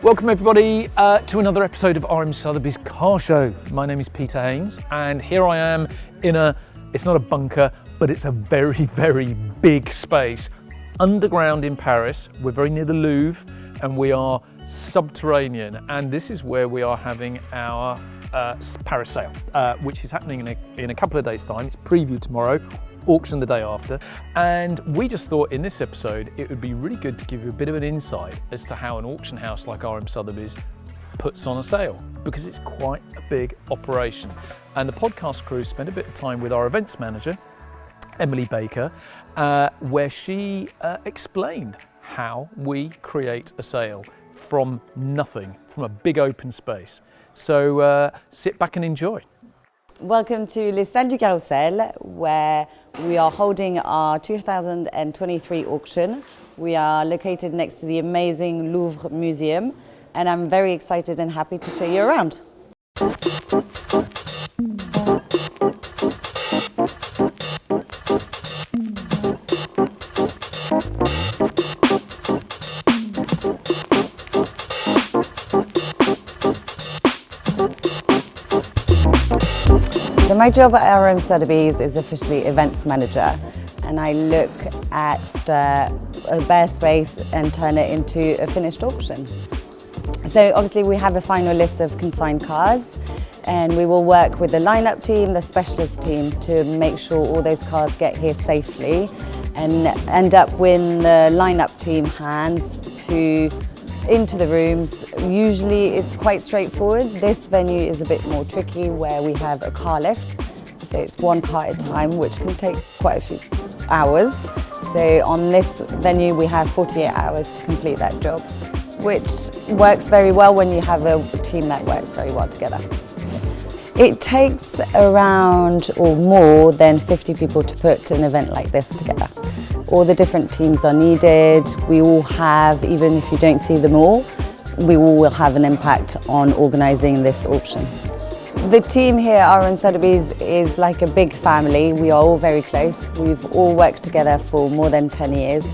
Welcome everybody to another episode of RM Sotheby's car show. My name is Peter Haynes and here I am in it's not a bunker, but it's a very, very big space. Underground in Paris. We're very near the Louvre and we are subterranean, and this is where we are having our Paris sale, which is happening in a couple of days' time. It's preview tomorrow, auction the day after, and we just thought in this episode it would be really good to give you a bit of an insight as to how an auction house like RM Sotheby's puts on a sale, because it's quite a big operation. And the podcast crew spent a bit of time with our events manager, Emily Baker, where she explained how we create a sale from nothing, from a big open space. So sit back and enjoy. Welcome to Les Salles du Carrousel, where we are holding our 2023 auction. We are located next to the amazing Louvre Museum, and I'm very excited and happy to show you around. So my job at RM Sotheby's is officially events manager, and I look at a bare space and turn it into a finished auction. So obviously we have a final list of consigned cars, and we will work with the lineup team, the specialist team, to make sure all those cars get here safely and end up in the lineup team hands into the rooms. Usually it's quite straightforward. This venue is a bit more tricky, where we have a car lift. So it's one car at a time, which can take quite a few hours. So on this venue we have 48 hours to complete that job, which works very well when you have a team that works very well together. It takes around or more than 50 people to put an event like this together. All the different teams are needed. We all have, even if you don't see them all, we all will have an impact on organising this auction. The team here at RM Sotheby's is like a big family. We are all very close. We've all worked together for more than 10 years.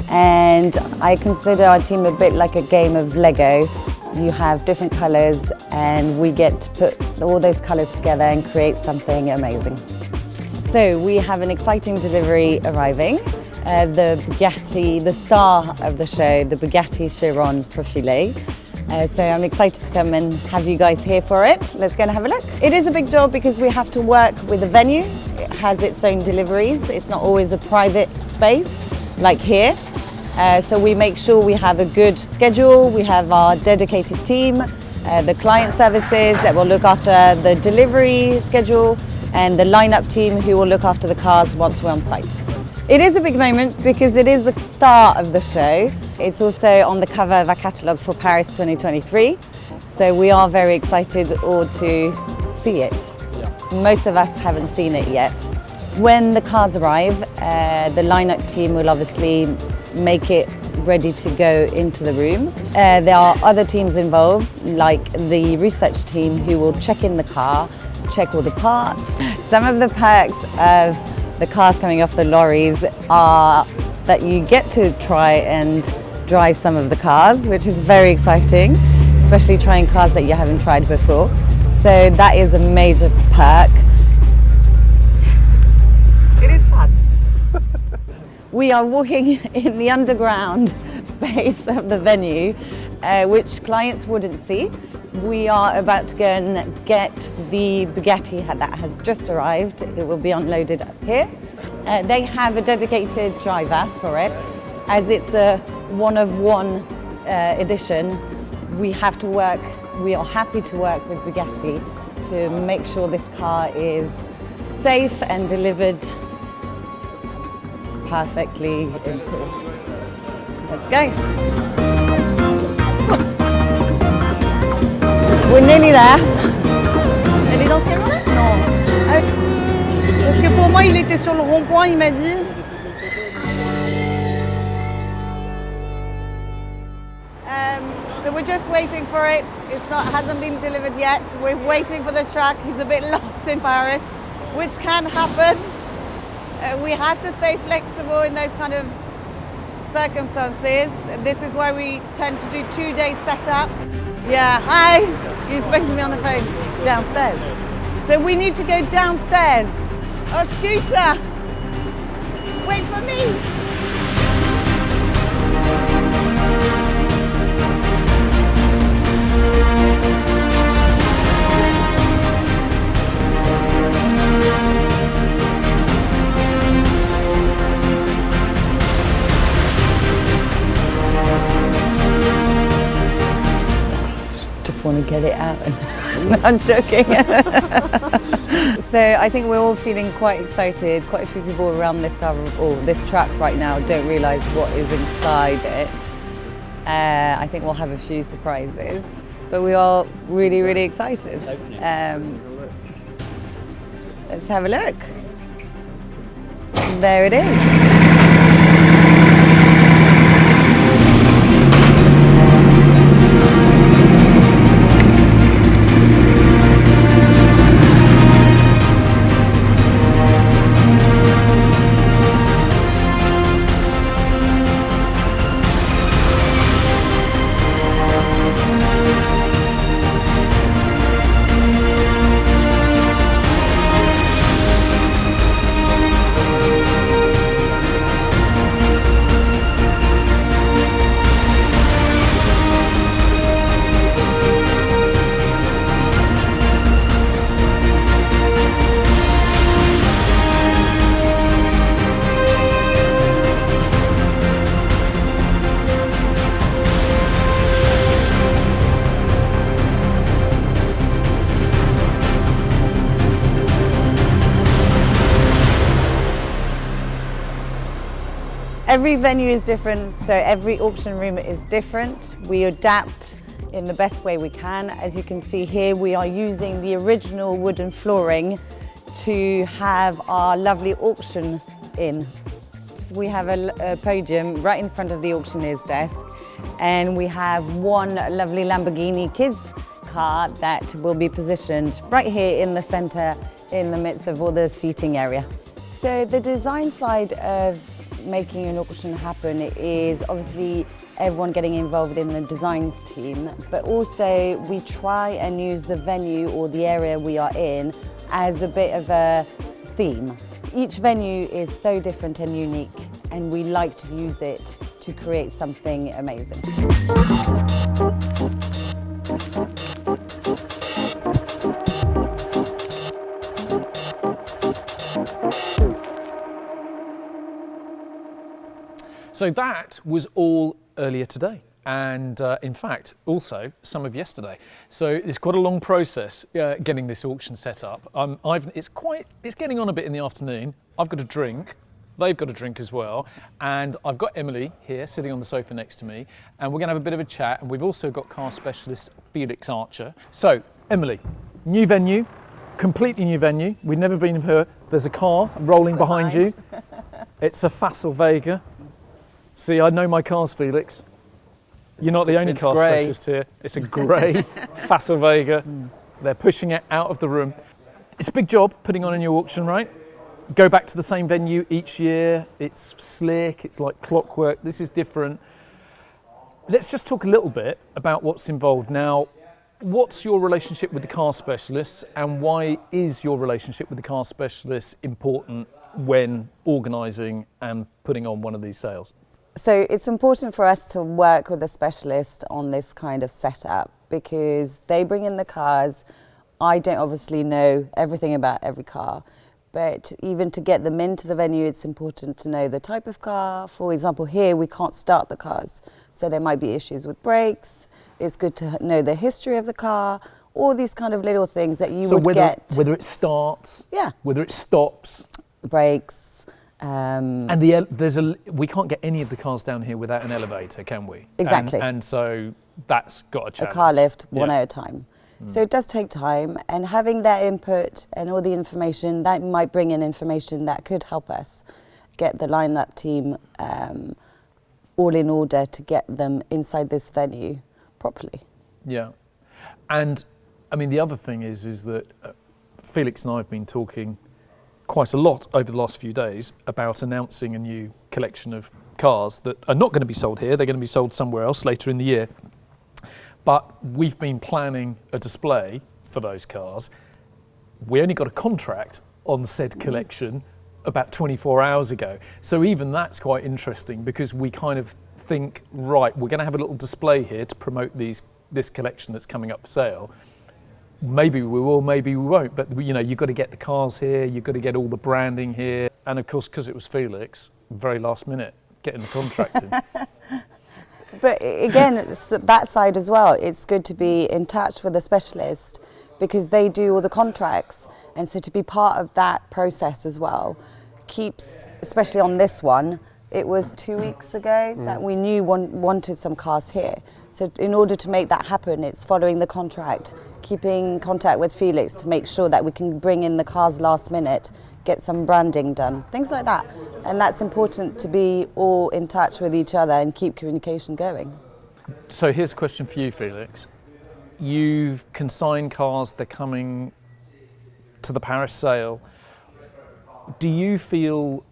And I consider our team a bit like a game of Lego. You have different colours and we get to put all those colours together and create something amazing. So we have an exciting delivery arriving. The Bugatti, the star of the show, the Bugatti Chiron Profilé. So I'm excited to come and have you guys here for it. Let's go and have a look. It is a big job because we have to work with the venue. It has its own deliveries. It's not always a private space like here. So we make sure we have a good schedule. We have our dedicated team, the client services that will look after the delivery schedule, and the lineup team who will look after the cars once we're on site. It is a big moment because it is the star of the show. It's also on the cover of our catalogue for Paris 2023. So we are very excited all to see it. Yeah. Most of us haven't seen it yet. When the cars arrive, the lineup team will obviously make it ready to go into the room. There are other teams involved, like the research team, who will check in the car, check all the parts. Some of the perks of the cars coming off the lorries are that you get to try and drive some of the cars, which is very exciting, especially trying cars that you haven't tried before. So that is a major perk. It is fun. We are walking in the underground space of the venue, which clients wouldn't see. We are about to go and get the Bugatti that has just arrived. It will be unloaded up here. They have a dedicated driver for it. As it's a one-of-one edition, we are happy to work with Bugatti to make sure this car is safe and delivered perfectly. Let's go. We're nearly there. Elle est dans ce camion-là? Non. Parce que pour moi, il était sur le rond-point, il m'a dit. So we're just waiting for it. Hasn't been delivered yet. We're waiting for the truck. He's a bit lost in Paris, which can happen. We have to stay flexible in those kind of circumstances. This is why we tend to do 2-day setup. Yeah, hi. You spoke to me on the phone. Downstairs. So we need to go downstairs. Oh, Scooter, wait for me. Just want to get it out. No, I'm joking. So I think we're all feeling quite excited. Quite a few people around this car or this truck right now don't realise what is inside it. I think we'll have a few surprises, but we are really, really excited. Let's have a look. There it is. Every venue is different, so every auction room is different. We adapt in the best way we can. As you can see here, we are using the original wooden flooring to have our lovely auction in. So we have a podium right in front of the auctioneer's desk, and we have one lovely Lamborghini kids car that will be positioned right here in the center, in the midst of all the seating area. So the design side of making an auction happen is obviously everyone getting involved in the designs team, but also we try and use the venue or the area we are in as a bit of a theme. Each venue is so different and unique, and we like to use it to create something amazing. So that was all earlier today, and in fact also some of yesterday. So it's quite a long process getting this auction set up. It's getting on a bit in the afternoon. I've got a drink, they've got a drink as well, and I've got Emily here sitting on the sofa next to me, and we're going to have a bit of a chat. And we've also got car specialist Felix Archer. So Emily, new venue, completely new venue. We've never been here. There's a car rolling behind you. It's a Facel Vega. See, I know my cars, Felix. You're not the only car specialist here. It's a grey Facel Vega. They're pushing it out of the room. It's a big job putting on a new auction, right? Go back to the same venue each year. It's slick, it's like clockwork. This is different. Let's just talk a little bit about what's involved. Now, what's your relationship with the car specialists, and why is your relationship with the car specialists important when organising and putting on one of these sales? So it's important for us to work with a specialist on this kind of setup because they bring in the cars. I don't obviously know everything about every car, but even to get them into the venue, it's important to know the type of car. For example, here we can't start the cars, so there might be issues with brakes. It's good to know the history of the car, all these kind of little things that you would get. Whether it starts, whether it stops. Brakes. And we can't get any of the cars down here without an elevator, can we? Exactly. And so that's got a challenge. A car lift, one at a time. So it does take time, and having that input and all the information, that might bring in information that could help us get the lineup team all in order to get them inside this venue properly. Yeah. And I mean, the other thing is that Felix and I have been talking quite a lot over the last few days about announcing a new collection of cars that are not going to be sold here. They're going to be sold somewhere else later in the year. But we've been planning a display for those cars. We only got a contract on said collection about 24 hours ago. So even that's quite interesting, because we kind of think, right, we're going to have a little display here to promote this collection that's coming up for sale. Maybe we will, maybe we won't, but you've got to get the cars here, you've got to get all the branding here. And of course, because it was Felix, very last minute, getting the contract in. But again, it's that side as well. It's good to be in touch with a specialist, because they do all the contracts. And so to be part of that process as well keeps, especially on this one, it was 2 weeks ago that we knew wanted some cars here. So in order to make that happen, it's following the contract, keeping contact with Felix to make sure that we can bring in the cars last minute, get some branding done, things like that. And that's important, to be all in touch with each other and keep communication going. So here's a question for you, Felix. You've consigned cars, they're coming to the Paris sale. Do you feel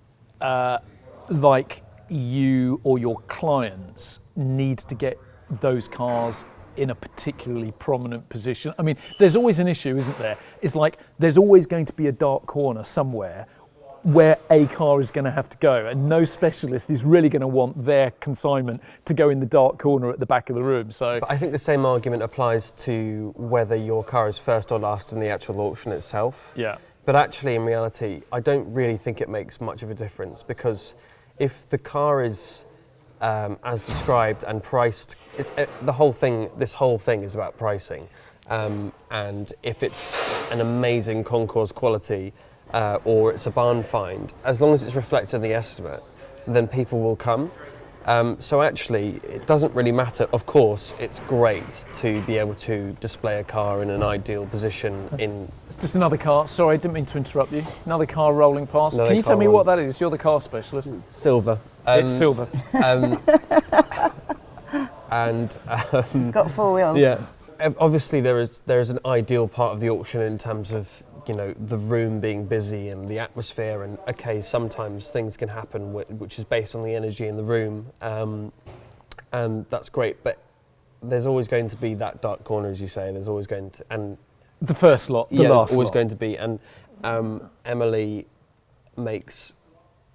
like you or your clients need to get those cars in a particularly prominent position? I mean, there's always an issue, isn't there? It's like there's always going to be a dark corner somewhere where a car is going to have to go, and no specialist is really going to want their consignment to go in the dark corner at the back of the room. So but I think the same argument applies to whether your car is first or last in the actual auction itself. yeah. But actually, in reality, I don't really think it makes much of a difference, because if the car is as described and priced, this whole thing is about pricing. And if it's an amazing concours quality or it's a barn find, as long as it's reflected in the estimate, then people will come. So actually, it doesn't really matter. Of course, it's great to be able to display a car in an ideal position in... It's just another car. Sorry, I didn't mean to interrupt you. Another car rolling past. Another Can you car tell me what that is? You're the car specialist. Silver. It's silver. And It's got 4 wheels. yeah, obviously there is an ideal part of the auction in terms of the room being busy and the atmosphere, and okay, sometimes things can happen which is based on the energy in the room, and that's great. But there's always going to be that dark corner, as you say. There's always going to, and The first lot, the yeah, last there's always lot. going to be, and Emily makes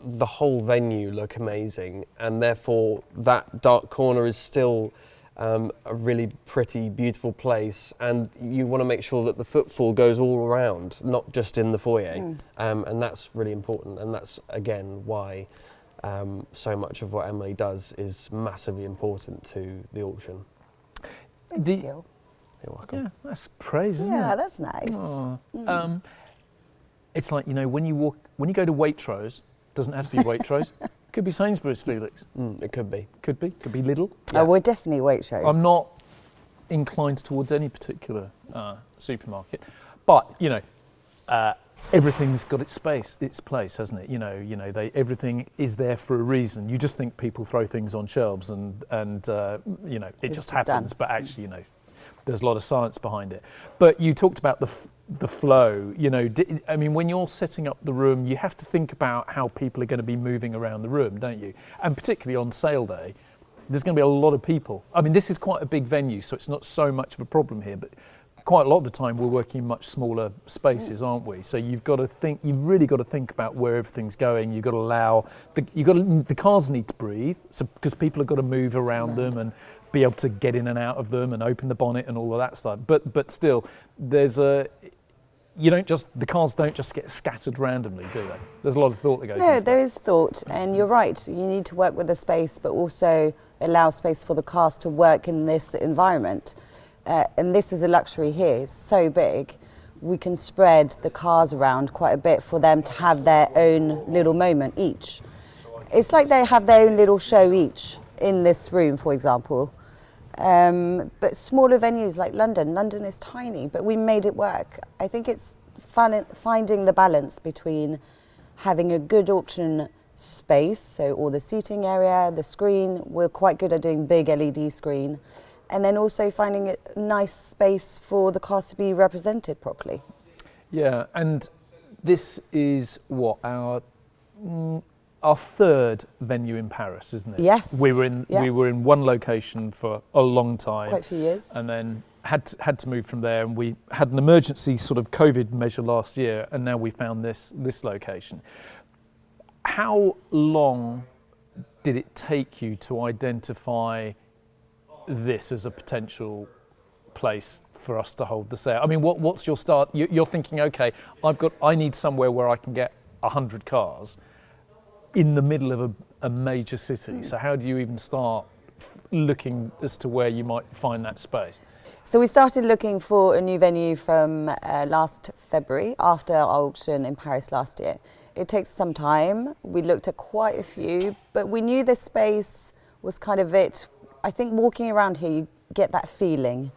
the whole venue look amazing, and therefore that dark corner is still a really pretty, beautiful place, and you want to make sure that the footfall goes all around, not just in the foyer, and that's really important, and that's again why so much of what Emily does is massively important to the auction. Thank you. You're welcome. Yeah, that's praise, isn't Yeah, it? that's nice. Oh. It's like, when you go to Waitrose, doesn't have to be Waitrose. Could be Sainsbury's, Felix. It could be. Could be Lidl. Oh, we're definitely Waitrose. I'm not inclined towards any particular supermarket, but everything's got its place, hasn't it? Everything is there for a reason. You just think people throw things on shelves and it It's just just happens, done. but actually, there's a lot of science behind it. But you talked about the flow. When you're setting up the room, you have to think about how people are going to be moving around the room, don't you? And particularly on sale day, there's going to be a lot of people. I mean, this is quite a big venue, so it's not so much of a problem here, but quite a lot of the time we're working in much smaller spaces, aren't we? So you've really got to think about where everything's going. You've got to allow, the cars need to breathe, so because people have got to move around them and be able to get in and out of them and open the bonnet and all of that stuff. But still, the cars don't just get scattered randomly, do they? There's a lot of thought that goes into No, that. there is thought, and you're right. You need to work with the space, but also allow space for the cars to work in this environment. And this is a luxury here. It's so big. We can spread the cars around quite a bit for them to have their own little moment each. It's like they have their own little show each in this room, for example. But smaller venues like London is tiny, but we made it work. I think it's finding the balance between having a good auction space, so all the seating area, the screen, we're quite good at doing big LED screen, and then also finding a nice space for the cars to be represented properly. Yeah, and this is our our third venue in Paris, isn't it? Yes. We were in one location for a long time. Quite a few years. And then had to move from there, and we had an emergency sort of COVID measure last year, and now we found this location. How long did it take you to identify this as a potential place for us to hold the sale? I mean, what's your start? You're thinking, okay, I need somewhere where I can get 100 cars in the middle of a major city. So how do you even start looking as to where you might find that space? So we started looking for a new venue from last February after our auction in Paris last year. It takes some time. We looked at quite a few, but we knew this space was kind of it. I think walking around here, you get that feeling.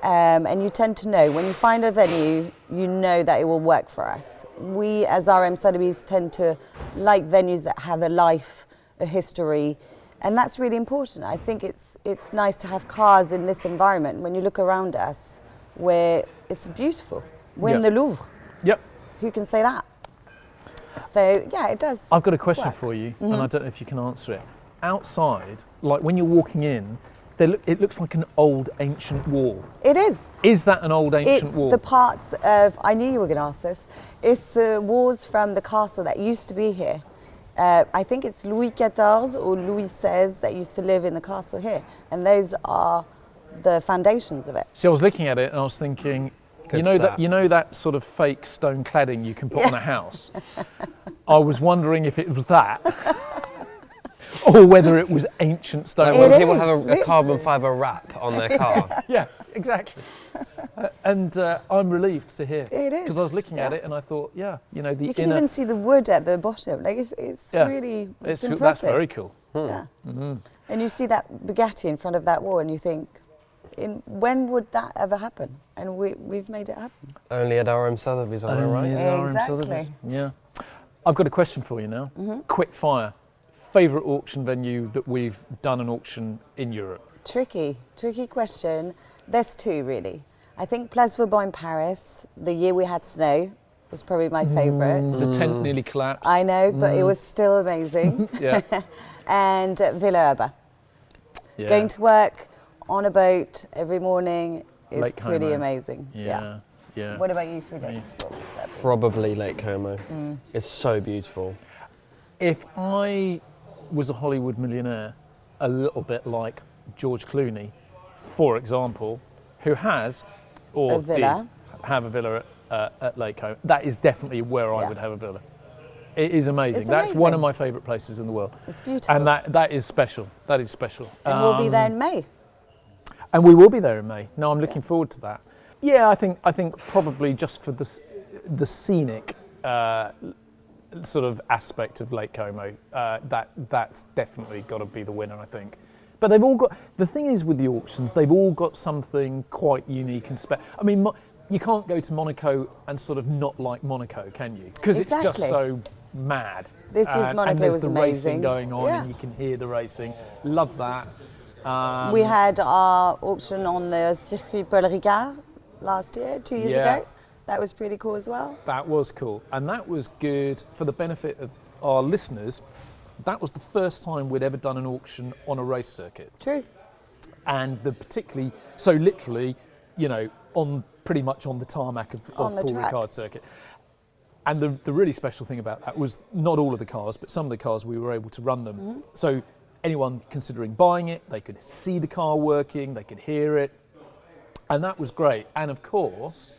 And you tend to know, when you find a venue, you know that it will work for us. We, as RM Sotheby's, tend to like venues that have a life, a history, and that's really important. I think it's nice to have cars in this environment. When you look around us, where it's beautiful. We're in the Louvre. Yep. Who can say that? So yeah, it does. I've got a question for you, and I don't know if you can answer it. Outside, like when you're walking in, it looks like an old ancient wall. It is. Is that an old ancient wall? It's the parts of, I knew you were going to ask this, it's the walls from the castle that used to be here. I think it's Louis XIV or Louis XVI that used to live in the castle here. And those are the foundations of it. See, I was looking at it and I was thinking, you know that sort of fake stone cladding you can put on a house? I was wondering if it was that. Or whether it was ancient stone. When people have a carbon fibre wrap on their car. Yeah, exactly. And I'm relieved to hear. It is. Because I was looking at it and I thought, the You can even see the wood at the bottom. Like it's really impressive. That's very cool. Yeah. Mm-hmm. And you see that Bugatti in front of that wall and you think, when would that ever happen? And we've made it happen. Only at RM Sotheby's, am I right? Exactly. Yeah. I've got a question for you now. Mm-hmm. Quick fire. Favourite auction venue that we've done an auction in Europe? Tricky question. There's two really. I think Place Vauban in Paris, the year we had snow, was probably my favourite. The tent nearly collapsed. I know, but it was still amazing. Yeah. And Villa Urba. Yeah. Going to work on a boat every morning is Lake pretty Como. amazing. Yeah. What about you, Felix? Probably Lake Como. It's so beautiful. If I was a Hollywood millionaire, a little bit like George Clooney, for example, who has or did have a villa at Lake Como, that is definitely where I would have a villa. It is amazing. That's one of my favourite places in the world. It's beautiful. And that is special. That is special. And we'll be there in May. And we will be there in May. No, I'm looking forward to that. Yeah, I think probably just for the scenic sort of aspect of Lake Como, that's definitely got to be the winner, I think. But they've all got, the thing is with the auctions, they've all got something quite unique and special. I mean, you can't go to Monaco and sort of not like Monaco, can you? Because it's just so mad. This year's Monaco and there's was the amazing. Racing going on, and you can hear the racing. Love that. We had our auction on the Circuit Paul Ricard last year, 2 years ago. That was pretty cool as well. That was cool. And that was good for the benefit of our listeners. That was the first time we'd ever done an auction on a race circuit. True. And particularly, so literally, pretty much on the tarmac of Paul Ricard circuit. And the really special thing about that was not all of the cars, but some of the cars we were able to run them. Mm-hmm. So anyone considering buying it, they could see the car working, they could hear it. And that was great. And of course,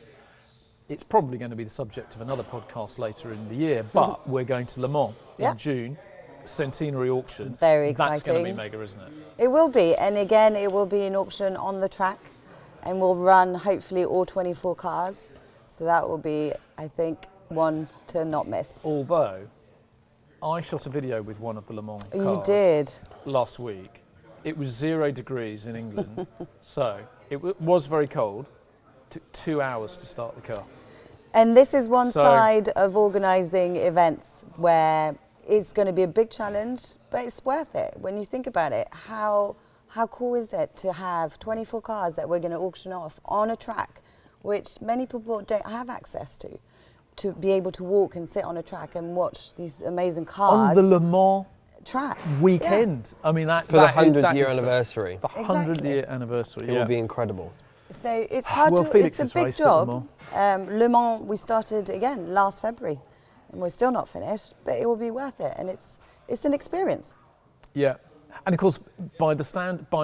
it's probably going to be the subject of another podcast later in the year, but we're going to Le Mans in June, centenary auction. Very exciting. That's going to be mega, isn't it? It will be, and again, it will be an auction on the track, and we'll run hopefully all 24 cars. So that will be, I think, one to not miss. Although, I shot a video with one of the Le Mans cars. You did? Last week. It was 0 degrees in England, so it was very cold. Took 2 hours to start the car. And this is one side of organising events where it's going to be a big challenge, but it's worth it. When you think about it, how cool is it to have 24 cars that we're going to auction off on a track, which many people don't have access to to be able to walk and sit on a track and watch these amazing cars. On the Le Mans track weekend. I mean, for the 100th-year anniversary. The 100-year anniversary. It will be incredible. So it's hard Well, to. Felix It's has a big raced at Le job. Mans. Le Mans we started again last February, and we're still not finished, but it will be worth it, and it's an experience. Yeah, and of course, by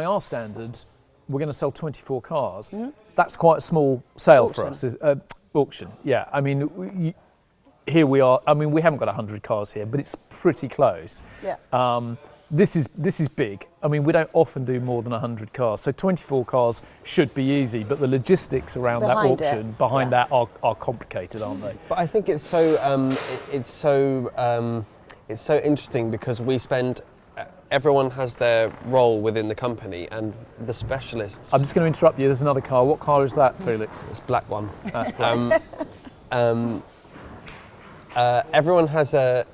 our standards, we're going to sell 24 cars. That's quite a small sale for us. Auction. Yeah, I mean, here we are. I mean, we haven't got 100 cars here, but it's pretty close. Yeah. This is big. I mean, we don't often do more than 100 cars, so 24 cars should be easy. But the logistics around that auction, behind that, are complicated, aren't they? But I think it's so interesting because we spend. Everyone has their role within the company, and the specialists. I'm just going to interrupt you. There's another car. What car is that, Felix? It's black one. That's black. Everyone has a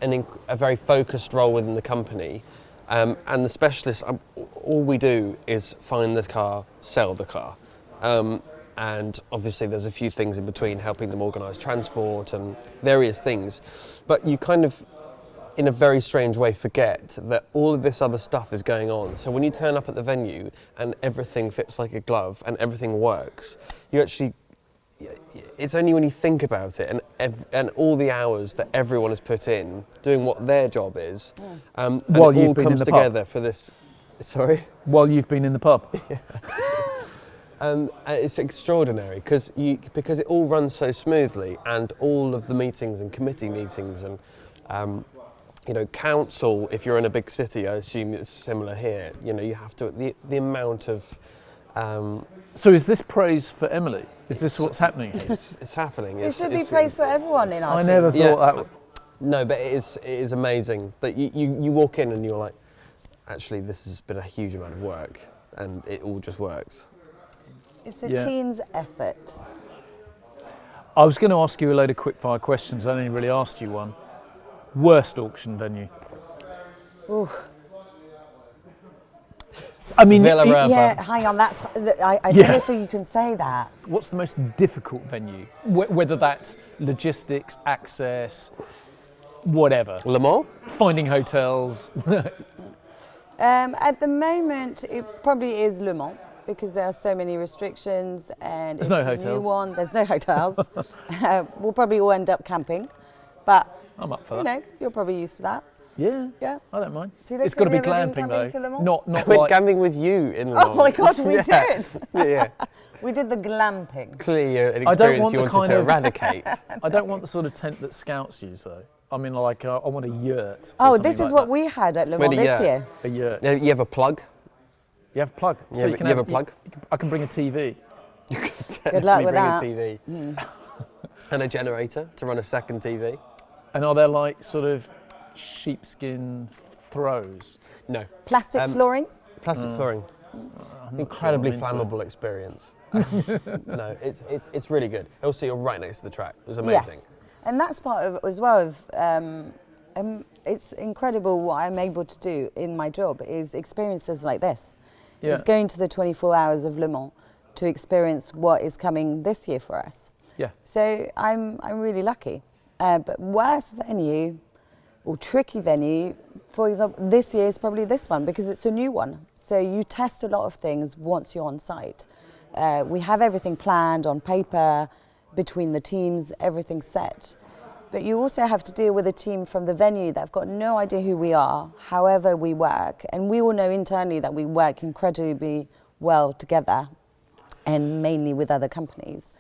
very focused role within the company, and the specialists. All we do is find the car, sell the car, and obviously there's a few things in between, helping them organise transport and various things. But you kind of, in a very strange way, forget that all of this other stuff is going on. So when you turn up at the venue and everything fits like a glove and everything works, you actually, it's only when you think about it and all the hours that everyone has put in doing what their job is, and While it you've all been in comes the together pub. for this. Sorry? While you've been in the pub. It's extraordinary because it all runs so smoothly, and all of the meetings and committee meetings and council, if you're in a big city, I assume it's similar here. You have to, the amount of... So is this praise for Emily? Is this what's happening here? It's happening. It should be praise for everyone in our I team. never thought that would... No, but it is amazing that you walk in and you're like, actually, this has been a huge amount of work, and it all just works. It's a team's effort. I was going to ask you a load of quick-fire questions. I only really asked you one. Worst auction venue? Ooh. I mean, Yeah, hang on. I don't know if you can say that. What's the most difficult venue? Whether that's logistics, access, whatever. Le Mans? Finding hotels. At the moment, it probably is Le Mans because there are so many restrictions and There's it's no a hotels. new one. There's no hotels. We'll probably all end up camping, but I'm up for that. You're probably used to that. Yeah, Yeah. I don't mind. Felix, It's got to be have you ever been glamping camping to Le though. Mans? Not I went like camping with you in Le Mans. Oh my God, we did. Yeah. We did the glamping. Clearly an I don't experience want you the wanted kind to of- eradicate. I don't want the sort of tent that scouts you though. I mean, like I want a yurt. or Oh, something this is like what that. we had at Le We had Mans a this yurt. year. A yurt. You have a plug? You have a plug. So You have a plug? I can bring a TV. You can Good luck technically with bring that. a TV. And a generator to run a second TV. And are there like sort of sheepskin throws? No. Plastic flooring. Plastic flooring. I'm not Incredibly sure I'm into it. flammable experience. No, it's really good. Also, you're right next to the track. It was amazing. Yes. And that's part of as well of it's incredible what I'm able to do in my job is experiences like this. Yeah. It's going to the 24 hours of Le Mans to experience what is coming this year for us. Yeah. So I'm really lucky. But worst venue or tricky venue, for example, this year is probably this one because it's a new one. So you test a lot of things once you're on site. We have everything planned on paper, between the teams, everything set. But you also have to deal with a team from the venue that have got no idea who we are, however we work. And we all know internally that we work incredibly well together and mainly with other companies.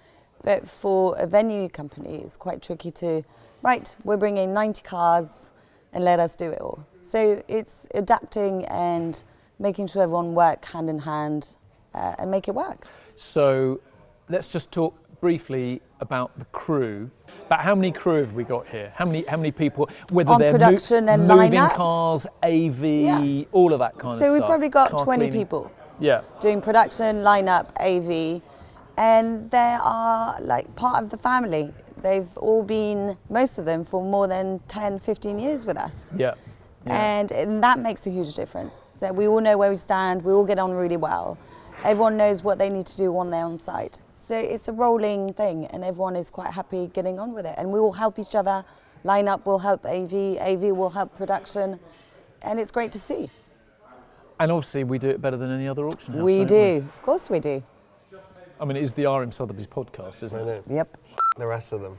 But for a venue company, it's quite tricky to, right, we're bringing 90 cars and let us do it all. So it's adapting and making sure everyone work hand in hand and make it work. So let's just talk briefly about the crew. But how many crew have we got here? How many people? Whether On they're production and moving lineup? cars, AV, Yeah. all of that kind of stuff. So we've probably got Car 20 cleaning. people Yeah. doing production, lineup, AV, and they are like part of the family. They've all been, most of them, for more than 10, 15 years with us. Yeah. And that makes a huge difference. So we all know where we stand, we all get on really well. Everyone knows what they need to do when they're on site. So it's a rolling thing, and everyone is quite happy getting on with it. And we will help each other. Line-up will help AV will help production, and it's great to see. And obviously we do it better than any other auction house. We don't do, of course we do. I mean, it is the RM Sotheby's podcast, isn't I it? know. Yep. The rest of them.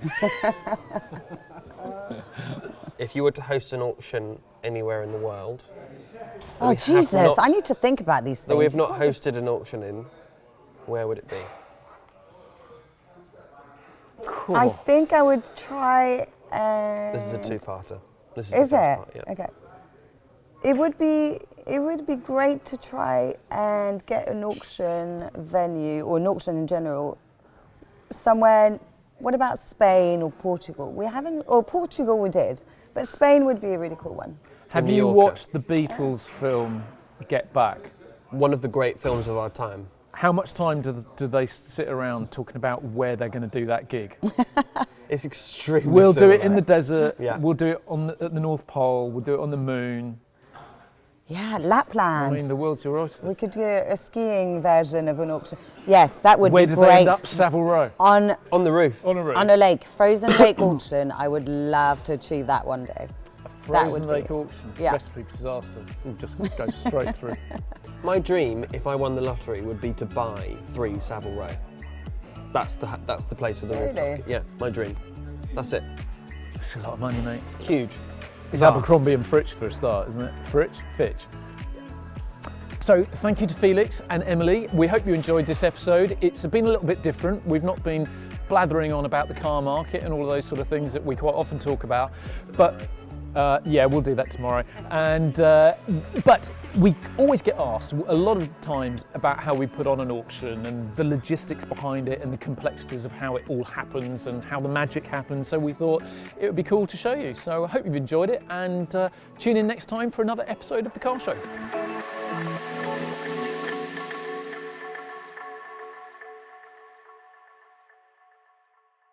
If you were to host an auction anywhere in the world, that Oh, we have Jesus, not- I need to think about these things. that we have not hosted an auction in, where would it be? Cool. I think I would try. This is a two-parter. This is Is the first it? part. Yeah. Okay. It would be great to try and get an auction venue, or an auction in general, somewhere. What about Spain or Portugal? We haven't, or Portugal we did, but Spain would be a really cool one. Have New you Yorker. watched the Beatles film Get Back? One of the great films of our time. How much time do they sit around talking about where they're going to do that gig? It's extremely We'll do it similar. in the desert, Yeah. we'll do it at the North Pole, we'll do it on the moon. Yeah, I Lapland. mean, the world's your oyster. We could do a skiing version of an auction. Yes, that would Where be did they end great. up? Savile Row. On On the roof. On a roof. on a lake, frozen lake auction. I would love to achieve that one day. A frozen would be- lake auction. yeah. Recipe for disaster. We'll just go straight through. My dream, if I won the lottery, would be to buy 3 Savile Row. That's the place with the rooftop. Really? Yeah, my dream. That's it. It's a lot of money, mate. Huge. It's Vast. Abercrombie and Fitch for a start, isn't it? Fitch. So thank you to Felix and Emily. We hope you enjoyed this episode. It's been a little bit different. We've not been blathering on about the car market and all of those sort of things that we quite often talk about. But yeah, we'll do that tomorrow. And but we always get asked a lot of times about how we put on an auction and the logistics behind it and the complexities of how it all happens and how the magic happens. So we thought it would be cool to show you. So I hope you've enjoyed it, and tune in next time for another episode of The Car Show.